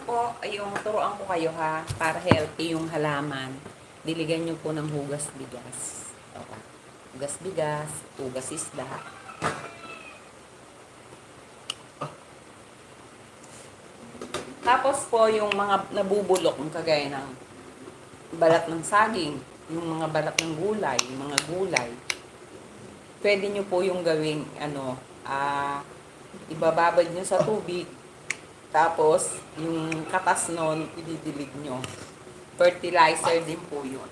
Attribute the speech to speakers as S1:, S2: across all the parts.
S1: po, yung turuan ko kayo ha, para healthy yung halaman. Diligan nyo po ng hugas bigas. Okay. Hugas bigas, hugas isda. Tapos po, yung mga nabubulok, yung kagaya ng balat ng saging, yung mga balat ng gulay, yung mga gulay, pwede nyo po yung gawing, ibababad nyo sa tubig. Tapos, yung katas nun, ididilig nyo. Fertilizer din po yun.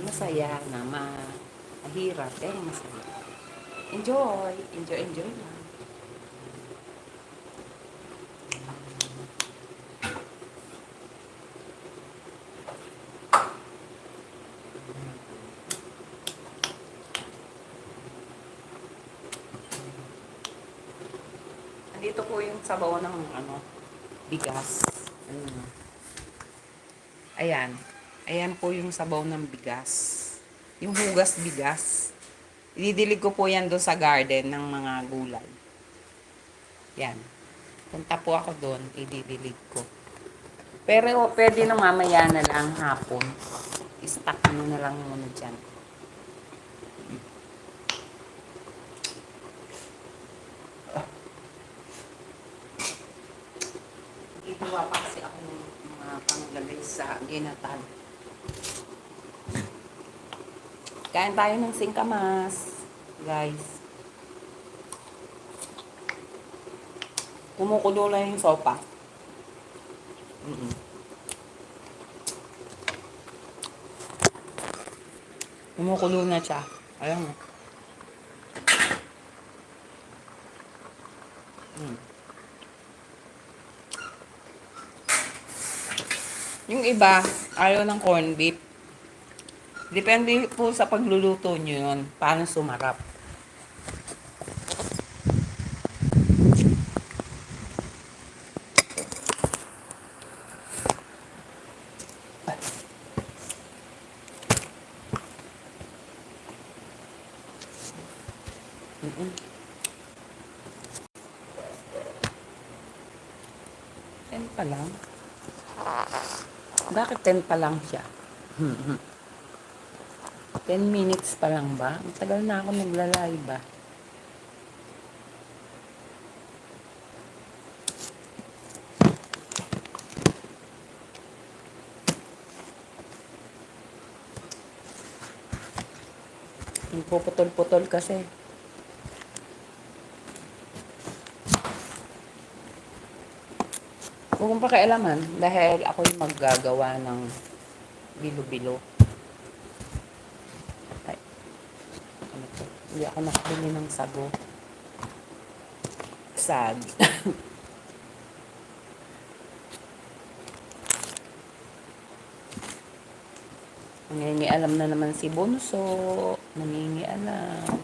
S1: Masaya na mahirap, pero masaya. Enjoy! Enjoy, enjoy lang. Andito po yung sabaw ng bigas. Ayan. Ayan po yung sabaw ng bigas. Yung hugas bigas. Ididilig ko po yan doon sa garden ng mga gulay. Yan. Punta po ako doon, ididilig ko. Pero pwede na mamaya na lang hapon. I-stack nyo na lang muna dyan. Ituwa pa kasi ako ng mga panglagay sa ginatan. Kain tayo ng singkamas, guys. Kumukulo na yung sopa. Kumukulo na siya. Ayan mo. Yung iba, ayaw ng corned beef. Depende po sa pagluluto nyo yun. Paano sumarap. Ten pa lang. Bakit 10 pa lang siya? 10 minutes pa lang ba? Ang tagal na ako naglalay ba? Yung puputol-putol kasi. Huwag mong pakialaman dahil ako yung maggagawa ng bilo-bilo. Ay, ano to? Hindi ako nakabili ng sago. Sad. Nangingialam na naman si Bunso. Nangingialam.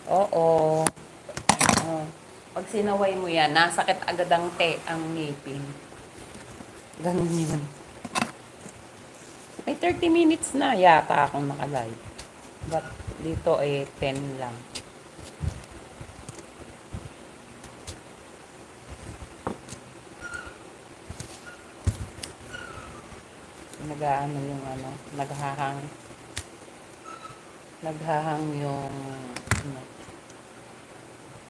S1: Oo. Pag sinaway mo yan, nasakit agad ang ang ngipin. Ganun yun. May 30 minutes na yata akong nakalive. But dito ay 10 lang. Nag-aano yung naghahang yung